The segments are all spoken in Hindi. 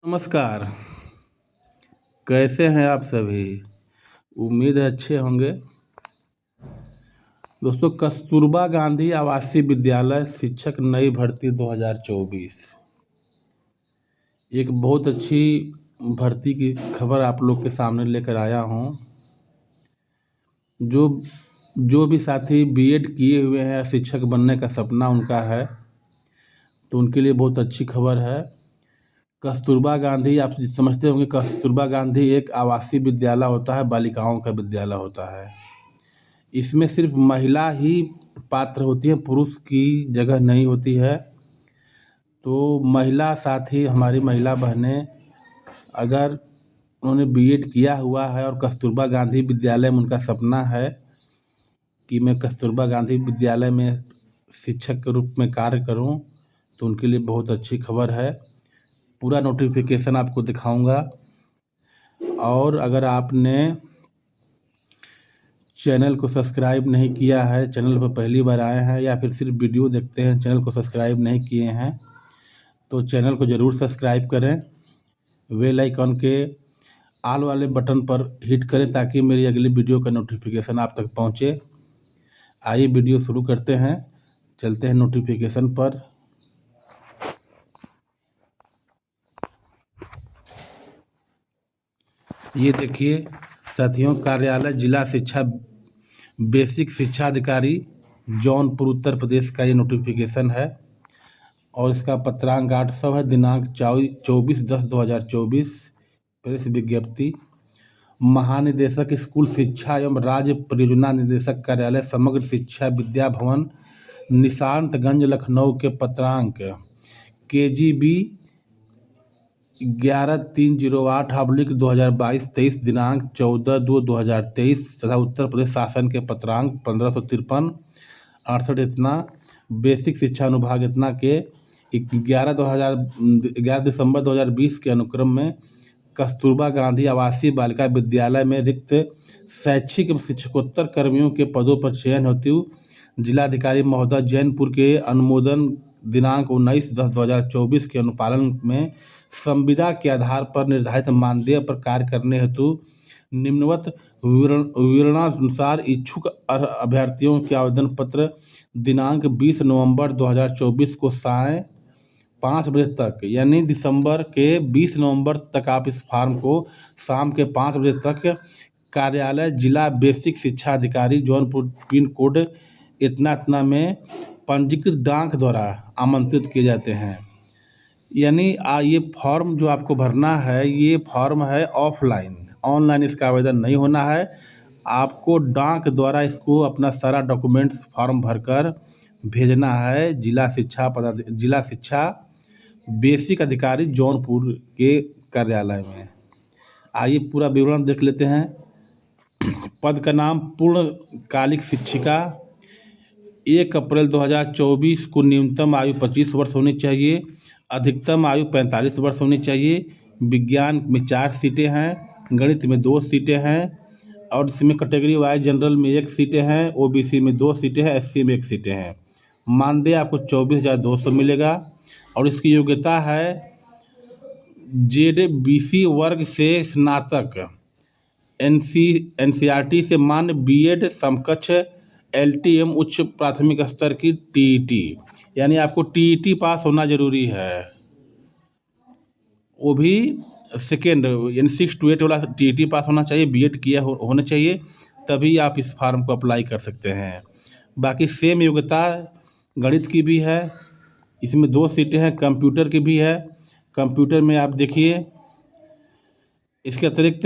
नमस्कार। कैसे हैं आप सभी? उम्मीद है अच्छे होंगे। दोस्तों, कस्तूरबा गांधी आवासीय विद्यालय शिक्षक नई भर्ती 2024 एक बहुत अच्छी भर्ती की खबर आप लोग के सामने लेकर आया हूं। जो जो भी साथी बीएड किए हुए हैं, शिक्षक बनने का सपना उनका है, तो उनके लिए बहुत अच्छी खबर है। कस्तूरबा गांधी, आप समझते होंगे, कस्तूरबा गांधी एक आवासीय विद्यालय होता है, बालिकाओं का विद्यालय होता है। इसमें सिर्फ महिला ही पात्र होती है, पुरुष की जगह नहीं होती है। तो महिला साथी, हमारी महिला बहनें, अगर उन्होंने बीएड किया हुआ है और कस्तूरबा गांधी विद्यालय में उनका सपना है कि मैं कस्तूरबा गांधी विद्यालय में शिक्षक के रूप में कार्य करूं, तो उनके लिए बहुत अच्छी खबर है। पूरा नोटिफिकेशन आपको दिखाऊंगा। और अगर आपने चैनल को सब्सक्राइब नहीं किया है, चैनल पर पहली बार आए हैं या फिर सिर्फ वीडियो देखते हैं, चैनल को सब्सक्राइब नहीं किए हैं, तो चैनल को ज़रूर सब्सक्राइब करें। बेल आइकन के ऑल वाले बटन पर हिट करें ताकि मेरी अगली वीडियो का नोटिफिकेशन आप तक पहुंचे। आइए वीडियो शुरू करते हैं, चलते हैं नोटिफिकेशन पर। ये देखिए साथियों, कार्यालय जिला शिक्षा बेसिक शिक्षा अधिकारी जौनपुर उत्तर प्रदेश का ये नोटिफिकेशन है और इसका पत्रांक 800 है। दिनांक 24/10/2024। प्रेस विज्ञप्ति। महानिदेशक स्कूल शिक्षा एवं राज्य परियोजना निदेशक कार्यालय समग्र शिक्षा विद्या भवन निशांतगंज लखनऊ के पत्रांक KGB 11/308/2022 दिनांक 14/2/2023 तथा उत्तर प्रदेश शासन के पत्रांक 1553 68 इतना बेसिक शिक्षा अनुभाग इतना के 11 दिसंबर 2020 के अनुक्रम में कस्तूरबा गांधी आवासीय बालिका विद्यालय में रिक्त शैक्षिक शिक्षकोत्तर कर्मियों के पदों पर चयन हेतु जिलाधिकारी महोदय जैनपुर के अनुमोदन दिनांक 19/10/2024 के अनुपालन में संविदा के आधार पर निर्धारित मानदेय पर कार्य करने हेतु निम्नवत विवरणानुसार इच्छुक अभ्यर्थियों के आवेदन पत्र दिनांक 20 नवंबर 2024 को सायं 5 बजे तक, यानी दिसंबर के 20 नवंबर तक आप इस फॉर्म को शाम के 5 बजे तक कार्यालय जिला बेसिक शिक्षा अधिकारी जौनपुर पिन कोड इतना इतना में पंजीकृत डाक द्वारा आमंत्रित किए जाते हैं। यानी ये फॉर्म जो आपको भरना है, ये फॉर्म है ऑफलाइन, ऑनलाइन इसका आवेदन नहीं होना है। आपको डाक द्वारा इसको अपना सारा डॉक्यूमेंट्स फॉर्म भरकर भेजना है जिला शिक्षा बेसिक अधिकारी जौनपुर के कार्यालय में। आइए पूरा विवरण देख लेते हैं। पद का नाम पूर्णकालिक शिक्षिका। 1 अप्रैल 2024 को न्यूनतम आयु 25 वर्ष होनी चाहिए, अधिकतम आयु 45 वर्ष होनी चाहिए। विज्ञान में 4 सीटें हैं, गणित में 2 सीटें हैं और इसमें कैटेगरी वाइज जनरल में 1 सीटें हैं, OBC में 2 सीटें हैं, SC में 1 सीटें हैं। मानदेय आपको 24,200 मिलेगा और इसकी योग्यता है ZBC वर्ग से स्नातक, NCERT से मान्य BEd समकक्ष, LTM उच्च प्राथमिक स्तर की TET, यानी आपको TET पास होना जरूरी है, वो भी सेकेंड यानी 6 to 8 वाला TET पास होना चाहिए, BEd किया होना चाहिए, तभी आप इस फॉर्म को अप्लाई कर सकते हैं। बाकी सेम योग्यता गणित की भी है, इसमें 2 सीटें हैं, कंप्यूटर की भी है। कंप्यूटर में आप देखिए, इसके अतिरिक्त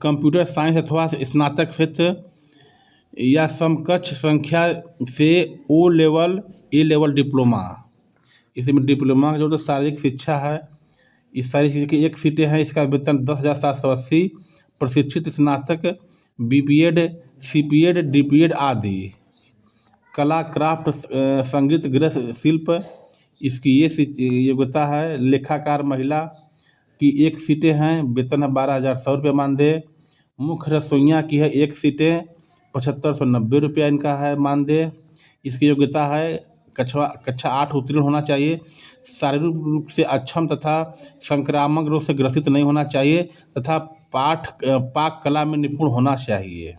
कंप्यूटर साइंस अथवा स्नातक क्षेत्र या समकक्ष संख्या से A लेवल डिप्लोमा, इसमें डिप्लोमा का जो शारीरिक शिक्षा है, इस सारी चीज़ की 1 सीटें हैं। इसका वेतन 10,780। प्रशिक्षित स्नातक BPEd, CPEd, DPEd आदि। कला, क्राफ्ट, संगीत, गृह शिल्प, इसकी ये योग्यता है। लेखाकार महिला की 1 सीटें हैं, वेतन है 12,100 रुपये मानदेय। मुख्य रसोइया की है 1 सीटें, 7,590 रुपया इनका है मानदेय। इसकी योग्यता है कक्षा 8 उत्तीर्ण होना चाहिए, शारीरिक रूप से अक्षम तथा संक्रामक रोग से ग्रसित नहीं होना चाहिए तथा पाक कला में निपुण होना चाहिए।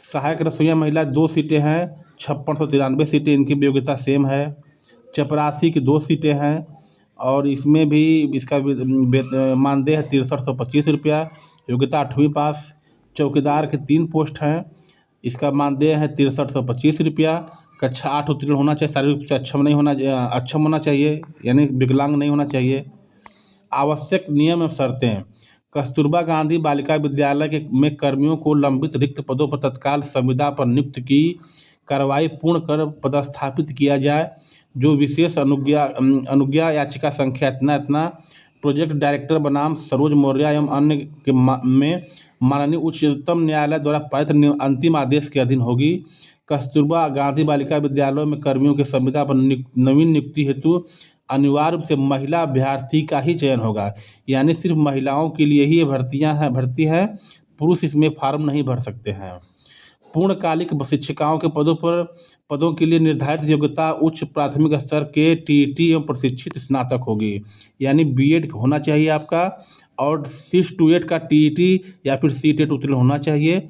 सहायक रसोइया महिला 2 सीटें हैं, 5693 सीटें, इनकी योग्यता सेम है। चपरासी की 2 सीटें हैं और इसमें भी इसका मानदेय है 6325 रुपया, योग्यता 8वीं पास। चौकीदार के 3 पोस्ट हैं, इसका मानदेय है 6325 रुपया, कक्षा 8 उत्तीर्ण होना चाहिए, शारीरिक रूप से अक्षम होना चाहिए, यानी विकलांग नहीं होना चाहिए। आवश्यक नियम एवं शर्तें। कस्तूरबा गांधी बालिका विद्यालय में कर्मियों को लंबित रिक्त पदों पर तत्काल संविदा पर नियुक्त की कार्रवाई पूर्ण कर पदस्थापित किया जाए। जो विशेष अनुज्ञा याचिका संख्या इतना प्रोजेक्ट डायरेक्टर बनाम सरोज मौर्य एवं अन्य के में माननीय उच्चतम न्यायालय द्वारा पारित अंतिम आदेश के अधीन होगी। कस्तूरबा गांधी बालिका विद्यालयों में कर्मियों के संविदा पर नवीन नियुक्ति हेतु अनिवार्य रूप से महिला अभ्यर्थी का ही चयन होगा, यानी सिर्फ महिलाओं के लिए ही ये भर्ती है, पुरुष इसमें फॉर्म नहीं भर सकते हैं। पूर्णकालिक शिक्षिकाओं के पदों के लिए निर्धारित योग्यता उच्च प्राथमिक स्तर के टीईटी एवं प्रशिक्षित स्नातक होगी, यानी बीएड होना चाहिए आपका और 6 to 8 का टीईटी या फिर सीटेट उत्तीर्ण होना चाहिए।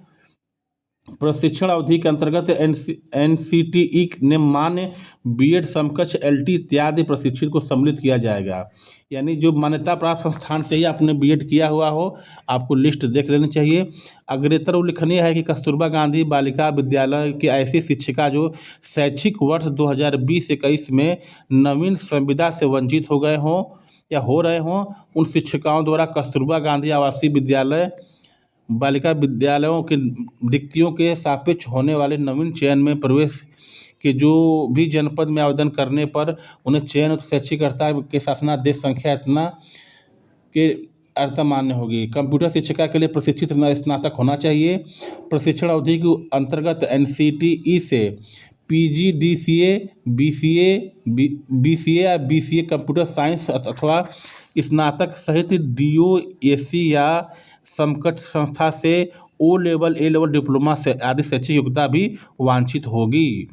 प्रशिक्षण अवधि के अंतर्गत एनसीटीई ने मान्य बीएड समकक्ष एलटी इत्यादि प्रशिक्षित को सम्मिलित किया जाएगा, यानी जो मान्यता प्राप्त संस्थान से ही आपने बीएड किया हुआ हो, आपको लिस्ट देख लेनी चाहिए। अग्रेतर उल्लेखनीय है कि कस्तूरबा गांधी बालिका विद्यालय की ऐसी शिक्षिका जो शैक्षिक वर्ष 2020-21 में नवीन संविदा से वंचित हो गए हों या हो रहे हों, उन शिक्षिकाओं द्वारा कस्तूरबा गांधी आवासीय विद्यालय बालिका विद्यालयों के रिक्तियों के सापेक्ष होने वाले नवीन चयन में प्रवेश के जो भी जनपद में आवेदन करने पर उन्हें चयन शैक्षिककर्ता के शासनादेश संख्या इतना के अर्थ मान्य होगी। कंप्यूटर शिक्षिका के लिए प्रशिक्षित स्नातक होना चाहिए। प्रशिक्षण अवधि के अंतर्गत एनसीटीई से पीजीडीसीए, बीसीए या बीसीए कंप्यूटर साइंस अथवा स्नातक सहित डीओएसी या समकक्ष संस्था से ओ लेवल, ए लेवल डिप्लोमा से आदि शैक्षिक योग्यता भी वांछित होगी।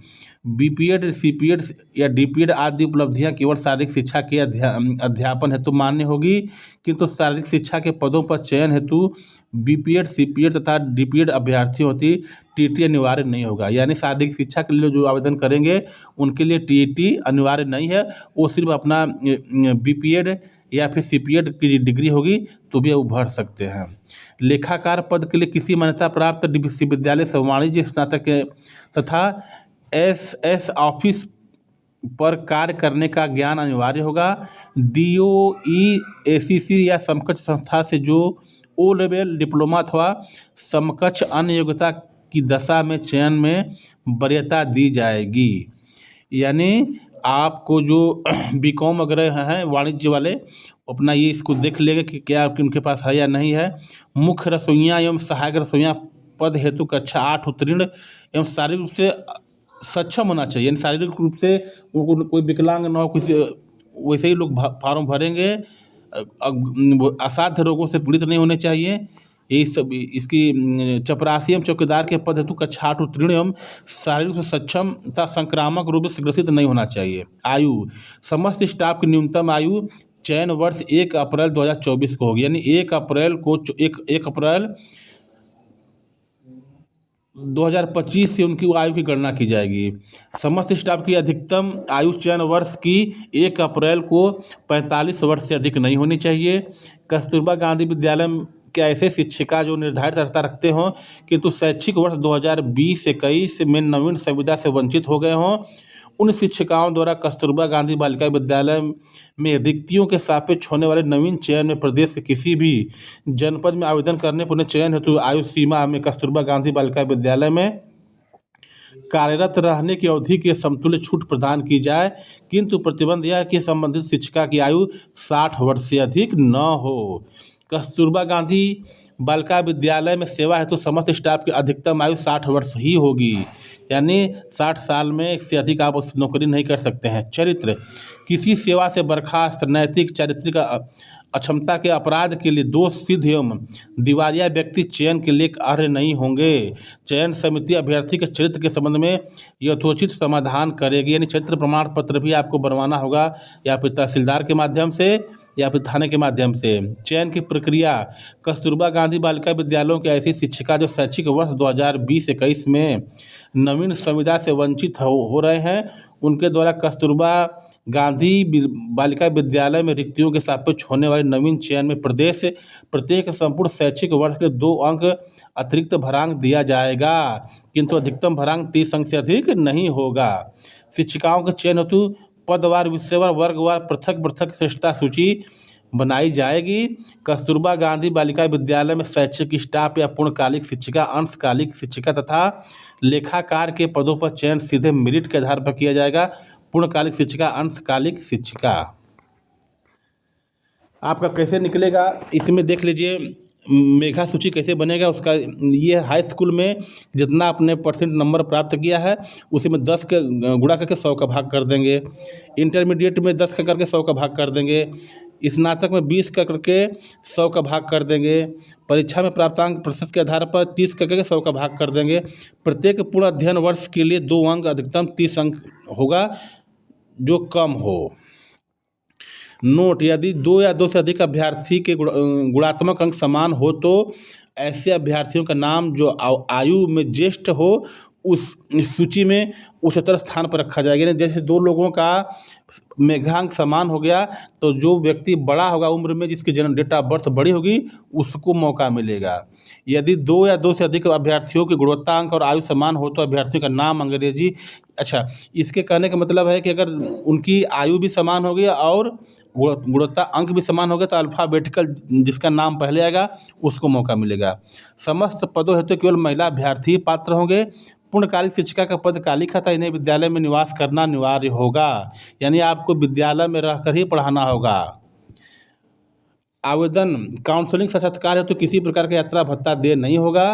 बीपीएड, सीपीएड या डीपीएड आदि उपलब्धियां केवल शारीरिक शिक्षा के अध्यापन हेतु मान्य होगी, किंतु शारीरिक शिक्षा के पदों पर चयन हेतु बीपीएड, सीपीएड तथा डीपीएड अभ्यर्थी होती टीईटी अनिवार्य नहीं होगा, यानी शारीरिक शिक्षा के लिए जो आवेदन करेंगे उनके लिए टीईटी अनिवार्य नहीं है, वो सिर्फ अपना बीपीएड या फिर सीपीएड की डिग्री होगी तो भी वो भर सकते हैं। लेखाकार पद के लिए किसी मान्यता प्राप्त विश्वविद्यालय से वाणिज्य स्नातक तथा एसएस ऑफिस पर कार्य करने का ज्ञान अनिवार्य होगा। डीओई, एसीसी या समकक्ष संस्था से जो ओ लेवल डिप्लोमा अथवा समकक्ष अन्य योग्यता की दशा में चयन में वरीयता दी जाएगी, यानी आपको जो बीकॉम वगैरह हैं वाणिज्य वाले अपना ये इसको देख लेंगे कि क्या उनके पास है या नहीं है। मुख्य रसोइया एवं सहायक रसोइया पद हेतु कक्षा 8 उत्तीर्ण एवं शारीरिक रूप से सक्षम होना चाहिए, यानी शारीरिक रूप से कोई विकलांग न हो, किसी वैसे ही लोग फॉर्म भरेंगे, असाध्य रोगों से पीड़ित नहीं होने चाहिए। यही सब इसकी चपरासी एवं चौकीदार के पद हेतु कक्षा 8 उत्तीर्ण एवं शारीरिक रूप से सक्षम तथा संक्रामक रोग से ग्रसित नहीं होना चाहिए। आयु, समस्त स्टाफ की न्यूनतम आयु चयन वर्ष 1 अप्रैल 2024 को होगी, यानी 1 अप्रैल 2025 से उनकी आयु की गणना की जाएगी। समस्त स्टाफ की अधिकतम आयु चयन वर्ष की 1 अप्रैल को 45 वर्ष से अधिक नहीं होनी चाहिए। कस्तूरबा गांधी विद्यालय के ऐसे शिक्षिका जो निर्धारित अर्हता रखते हों किंतु शैक्षिक वर्ष 2020-21 में नवीन संविदा से वंचित हो गए हों, उन शिक्षिकाओं द्वारा कस्तूरबा गांधी बालिका विद्यालय में रिक्तियों के सापेक्ष होने वाले नवीन चयन में प्रदेश के किसी भी जनपद में आवेदन करने पर उन्हें चयन हेतु आयु सीमा में कस्तूरबा गांधी बालिका विद्यालय में कार्यरत रहने की अवधि के समतुल्य छूट प्रदान की जाए, किंतु प्रतिबंध यह कि संबंधित शिक्षिका की आयु 60 वर्ष से अधिक न हो। कस्तूरबा गांधी बालिका विद्यालय में सेवा हेतु समस्त स्टाफ की अधिकतम आयु 60 वर्ष ही होगी, यानी 60 साल में से अधिक आप नौकरी नहीं कर सकते हैं। चरित्र, किसी सेवा से बर्खास्त, नैतिक चारित्रिक अक्षमता के अपराध के लिए दोष सिद्ध एवं दिवालिया व्यक्ति चयन के लिए अर्ह नहीं होंगे। चयन समिति अभ्यर्थी के चरित्र के संबंध में यथोचित समाधान करेगी, यानी चरित्र प्रमाण पत्र भी आपको बनवाना होगा, या फिर तहसीलदार के माध्यम से या फिर थाने के माध्यम से। चयन की प्रक्रिया, कस्तूरबा गांधी बालिका विद्यालयों की ऐसी शिक्षिका जो शैक्षिक वर्ष 2020-21 में नवीन संविदा से वंचित हो रहे हैं, उनके द्वारा कस्तूरबा गांधी बालिका विद्यालय में रिक्तियों के सापेक्ष होने वाले नवीन चयन में प्रत्येक संपूर्ण शैक्षिक वर्ष के 2 अंक अतिरिक्त भरांक दिया जाएगा, किंतु अधिकतम भरांक 30 अंक से अधिक नहीं होगा। शिक्षिकाओं के चयन हेतु पदवार, विषयवार, वर्गवार पृथक श्रेष्ठता सूची बनाई जाएगी। कस्तूरबा गांधी बालिका विद्यालय में शैक्षिक स्टाफ या पूर्णकालिक शिक्षिका, अंशकालिक शिक्षिका तथा लेखाकार के पदों पर चयन सीधे मेरिट के आधार पर किया जाएगा। पूर्णकालिक शिक्षिका, अंशकालिक शिक्षिका आपका कैसे निकलेगा इसमें देख लीजिए। मेघा सूची कैसे बनेगा उसका, ये हाई स्कूल में जितना आपने परसेंट नंबर प्राप्त किया है उसी में 10 के गुणा करके 100 का भाग कर देंगे। इंटरमीडिएट में 10 का करके 100 का भाग कर देंगे। स्नातक में 20 का करके 100 का भाग कर देंगे। परीक्षा में प्राप्तांक प्रतिशत के आधार पर 30 का करके 100 का भाग कर देंगे। प्रत्येक पूर्ण अध्ययन वर्ष के लिए 2 अंक अधिकतम 30 अंक होगा जो कम हो। नोट, यदि 2 या 2 से अधिक अभ्यर्थी के गुणात्मक अंक समान हो तो ऐसे अभ्यर्थियों का नाम जो आयु में ज्येष्ठ हो उस सूची में उच्चतर स्थान पर रखा जाएगा। जैसे 2 लोगों का मेघांक समान हो गया तो जो व्यक्ति बड़ा होगा उम्र में, जिसकी जन्म डेट ऑफ बर्थ बड़ी होगी, उसको मौका मिलेगा। यदि 2 या 2 से अधिक अभ्यर्थियों के गुणवत्ता अंक और आयु समान हो तो अभ्यर्थियों का नाम अंग्रेजी, अच्छा इसके कहने का मतलब है कि अगर उनकी आयु भी समान होगी और गुणवत्ता अंक भी समान हो गया तो अल्फ़ाबेटिकल जिसका नाम पहले आएगा उसको मौका मिलेगा। समस्त पदों हेतु केवल महिला अभ्यर्थी पात्र होंगे। पूर्णकालिक शिक्षिका का पद कालिक था, इन्हें विद्यालय में निवास करना अनिवार्य होगा, यानी आपको विद्यालय में रहकर ही पढ़ाना होगा। आवेदन, काउंसलिंग साक्षात्कार है तो किसी प्रकार का यात्रा भत्ता देय नहीं होगा।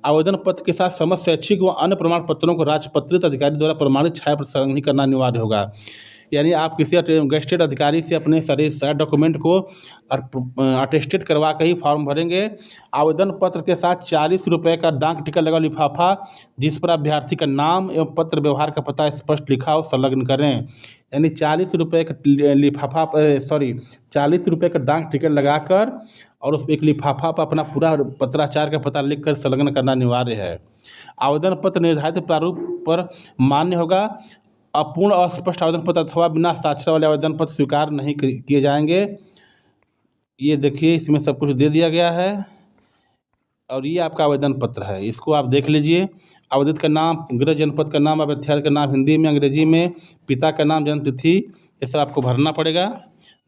आवेदन पत्र के साथ समस्त शैक्षिक व अन्य प्रमाण पत्रों को राजपत्रित अधिकारी द्वारा प्रमाणित छाया संग्रह करना अनिवार्य होगा, यानी आप किसी गेस्टेड अधिकारी से अपने सारे डॉक्यूमेंट को अटेस्टेड करवा कर ही फॉर्म भरेंगे। आवेदन पत्र के साथ 40 रुपये का डाक टिकट लगा लिफाफा जिस पर अभ्यर्थी का नाम एवं पत्र व्यवहार का पता स्पष्ट लिखा हो संलग्न करें, यानी 40 रुपये का लिफाफा 40 रुपये का डाक टिकट लगाकर और उस एक लिफाफा पर अपना पूरा पत्राचार का पता लिख कर संलग्न करना अनिवार्य है। आवेदन पत्र निर्धारित प्रारूप पर मान्य होगा। अपूर्ण, अस्पष्ट आवेदन पत्र अथवा बिना हस्ताक्षर वाले आवेदन पत्र स्वीकार नहीं किए जाएंगे। ये देखिए इसमें सब कुछ दे दिया गया है और ये आपका आवेदन पत्र है, इसको आप देख लीजिए। आवेदक का नाम, गृह जनपद का नाम, अभ्यर्थी का नाम हिंदी में, अंग्रेजी में, पिता का नाम, जन्म तिथि, ये सब आपको भरना पड़ेगा।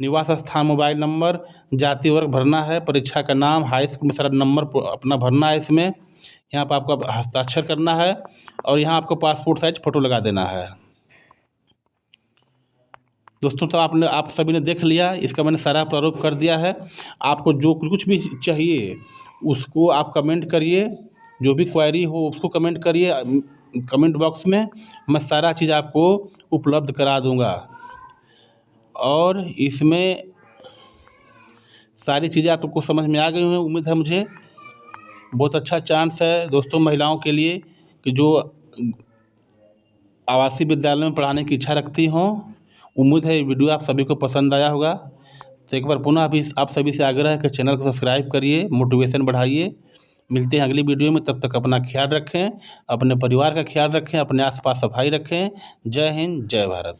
निवास स्थान, मोबाइल नंबर, जाति वर्ग भरना है। परीक्षा का नाम, हाई स्कूल में सारा नंबर अपना भरना है इसमें। यहाँ पर आपको हस्ताक्षर करना है और यहाँ आपको पासपोर्ट साइज फ़ोटो लगा देना है। दोस्तों तो आप सभी ने देख लिया, इसका मैंने सारा प्रारूप कर दिया है। आपको जो कुछ भी चाहिए उसको आप कमेंट करिए, जो भी क्वेरी हो उसको कमेंट करिए कमेंट बॉक्स में, मैं सारा चीज़ आपको उपलब्ध करा दूंगा। और इसमें सारी चीज़ें आपको समझ में आ गई हैं उम्मीद है मुझे। बहुत अच्छा चांस है दोस्तों महिलाओं के लिए कि जो आवासीय विद्यालय में पढ़ाने की इच्छा रखती हों। उम्मीद है ये वीडियो आप सभी को पसंद आया होगा। तो एक बार पुनः अभी आप सभी से आग्रह है कि चैनल को सब्सक्राइब करिए, मोटिवेशन बढ़ाइए। मिलते हैं अगली वीडियो में, तब तक अपना ख्याल रखें, अपने परिवार का ख्याल रखें, अपने आसपास सफाई रखें। जय हिंद, जय भारत।